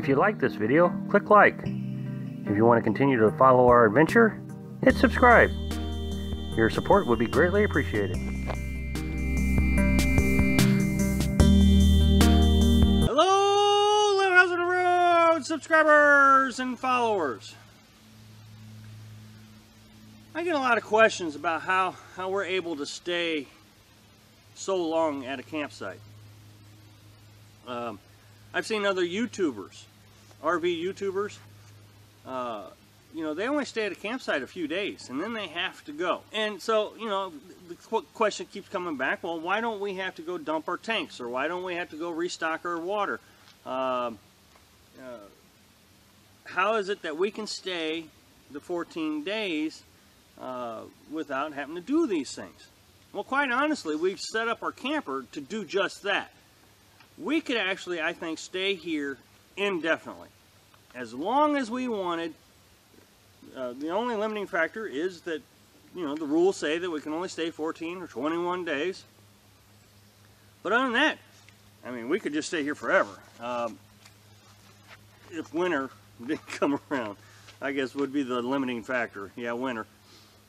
If you like this video, click like. If you want to continue to follow our adventure, hit subscribe. Your support would be greatly appreciated. Hello, Little House on the Road subscribers and followers. I get a lot of questions about how we're able to stay so long at a campsite. I've seen other YouTubers, RV YouTubers, you know, they only stay at a campsite a few days and then they have to go. And so, you know, the question keeps coming back, well, why don't we have to go dump our tanks, or why don't we have to go restock our water? How is it that we can stay the 14 days without having to do these things? Well, quite honestly, we've set up our camper to do just that. We could actually, I think, stay here indefinitely, as long as we wanted. The only limiting factor is that, you know, the rules say that we can only stay 14 or 21 days. But other than that, I mean, we could just stay here forever. If winter didn't come around, I guess would be the limiting factor. Yeah, winter.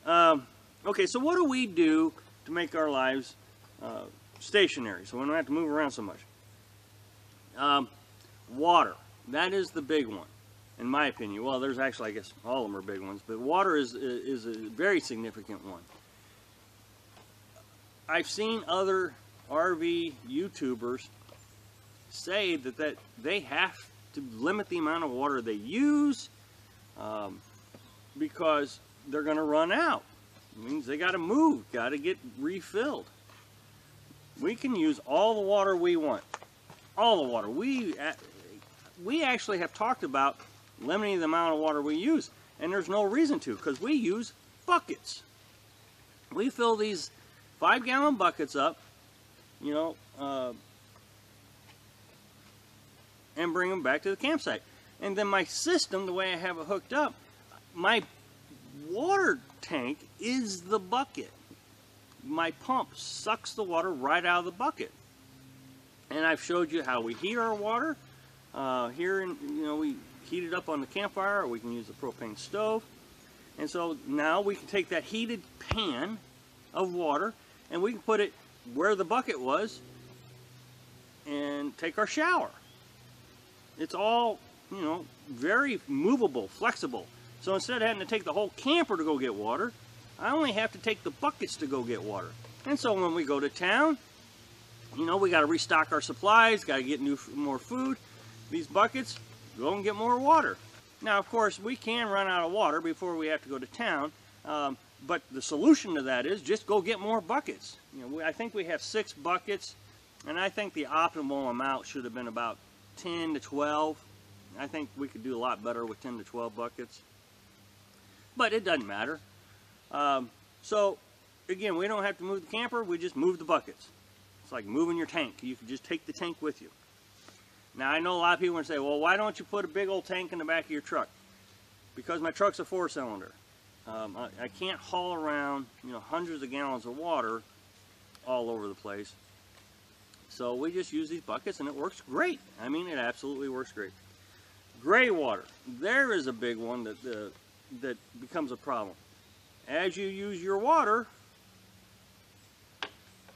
Okay, so what do we do to make our lives stationary, so we don't have to move around so much? Water. That is the big one, in my opinion. Well, there's actually, I guess, all of them are big ones, but water is a very significant one. I've seen other RV YouTubers say that they have to limit the amount of water they use because they're going to run out. It means they got to move, got to get refilled. We can use all the water we want. All the water. We actually have talked about limiting the amount of water we use, and there's no reason to, because we use buckets. We fill these 5-gallon buckets up, you know, and bring them back to the campsite. And then my system, the way I have it hooked up, my water tank is the bucket. My pump sucks the water right out of the bucket. And I've showed you how we heat our water. Here, you know, we heat it up on the campfire, or we can use the propane stove. And so now we can take that heated pan of water and we can put it where the bucket was and take our shower. It's all, you know, very movable, flexible. So instead of having to take the whole camper to go get water, I only have to take the buckets to go get water. And so when we go to town, you know, we got to restock our supplies, got to get more food. These buckets, go and get more water. Now, of course, we can run out of water before we have to go to town, but the solution to that is just go get more buckets. You know, I think we have 6 buckets, and I think the optimal amount should have been about 10 to 12. I think we could do a lot better with 10 to 12 buckets, but it doesn't matter. So, again, we don't have to move the camper, we just move the buckets. It's like moving your tank. You can just take the tank with you. Now, I know a lot of people are going to say, well, why don't you put a big old tank in the back of your truck? Because my truck's a 4-cylinder. I can't haul around, you know, hundreds of gallons of water all over the place. So we just use these buckets and it works great. I mean, it absolutely works great. Gray water. There is a big one that becomes a problem. As you use your water,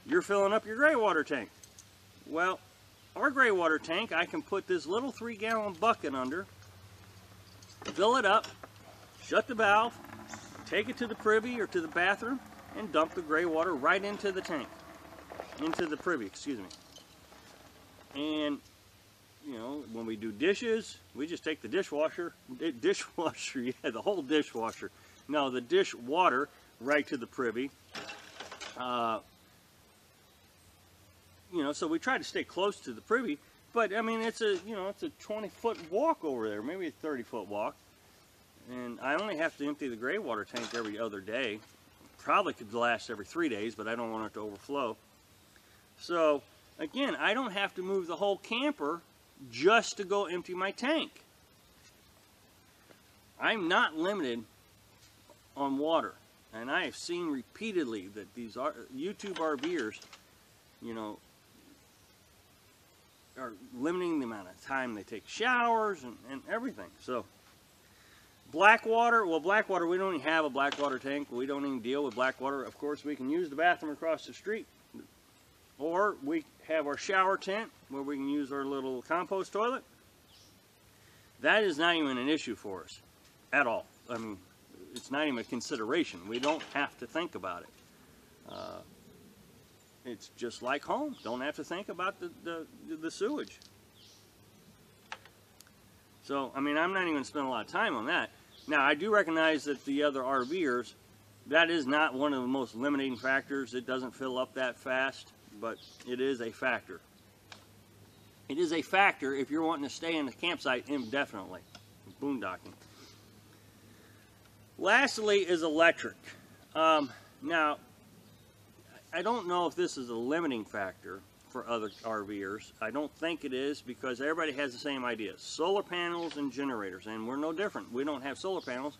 you're filling up your gray water tank. Well, our gray water tank, I can put this little 3-gallon bucket under, fill it up, shut the valve, take it to the privy or to the bathroom, and dump the gray water right into the tank, into the privy, excuse me. And, you know, when we do dishes, we just take the dishwasher, yeah, the whole dishwasher. No, the dish water right to the privy. You know, so we try to stay close to the privy, but I mean, it's a 20-foot walk over there, maybe a 30-foot walk. And I only have to empty the gray water tank every other day. Probably could last every 3 days, but I don't want it to overflow. So, again, I don't have to move the whole camper just to go empty my tank. I'm not limited on water. And I have seen repeatedly that these YouTube RVers, you know, are limiting the amount of time they take showers and everything. So black water, well, black water, we don't even have a black water tank. We don't even deal with black water. Of course, we can use the bathroom across the street, or we have our shower tent where we can use our little compost toilet. That is not even an issue for us at all. I mean, it's not even a consideration. We don't have to think about it. It's just like home. Don't have to think about the sewage. So, I mean, I'm not even going to spend a lot of time on that. Now, I do recognize that the other RVers, that is not one of the most limiting factors. It doesn't fill up that fast, but it is a factor. It is a factor if you're wanting to stay in the campsite indefinitely, boondocking. Lastly is electric. Now, I don't know if this is a limiting factor for other RVers. I don't think it is, because everybody has the same idea. Solar panels and generators, and we're no different. We don't have solar panels.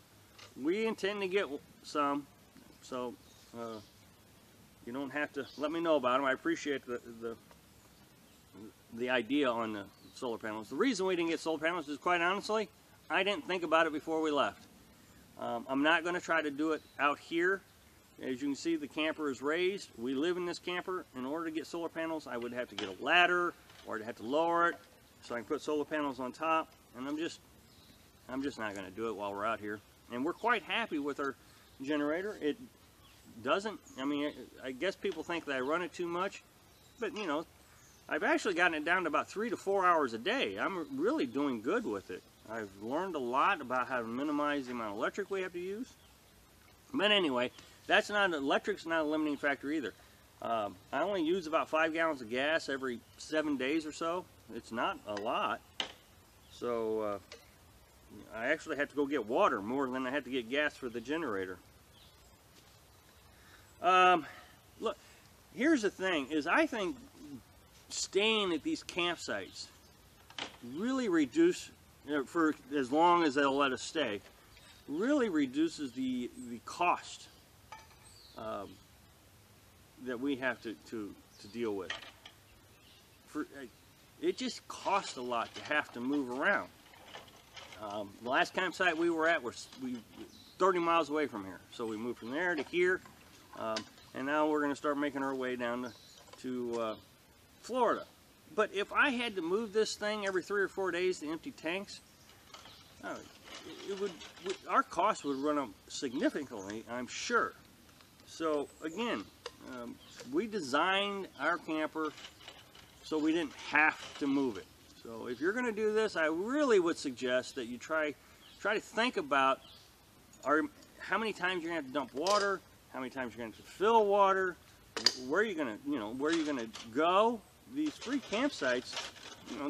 We intend to get some, so you don't have to let me know about them. I appreciate the idea on the solar panels. The reason we didn't get solar panels is, quite honestly, I didn't think about it before we left. I'm not going to try to do it out here. As you can see, the camper is raised. We live in this camper. In order to get solar panels, I would have to get a ladder, or I'd have to lower it so I can put solar panels on top. And I'm just not going to do it while we're out here. And we're quite happy with our generator. It doesn't, I mean, I guess people think that I run it too much, but you know, I've actually gotten it down to about 3 to 4 hours a day. I'm really doing good with it. I've learned a lot about how to minimize the amount of electric we have to use. But anyway, electric's not a limiting factor either. I only use about 5 gallons of gas every 7 days or so. It's not a lot. So I actually had to go get water more than I had to get gas for the generator. Look, here's the thing, is I think staying at these campsites really for as long as they'll let us stay, really reduces the cost that we have to deal with. It just costs a lot to have to move around. The last campsite we were at was 30 miles away from here, so we moved from there to here, and now we're going to start making our way down to Florida. But if I had to move this thing every 3 or 4 days to empty tanks, our costs would run up significantly, I'm sure. So again, we designed our camper so we didn't have to move it. So if you're going to do this, I really would suggest that you try to think about how many times you're going to have to dump water, how many times you're going to have to fill water, where you're going to go. These free campsites,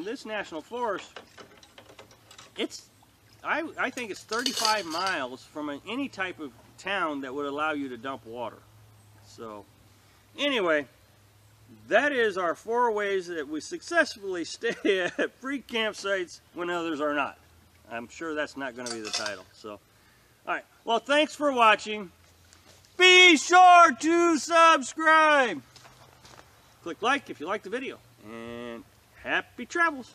this national forest, I think it's 35 miles from any type of town that would allow you to dump water. So anyway, that is our 4 ways that we successfully stay at free campsites when others are not. I'm sure that's not going to be the title. So, all right. Well, thanks for watching. Be sure to subscribe. Click like if you like the video. And happy travels.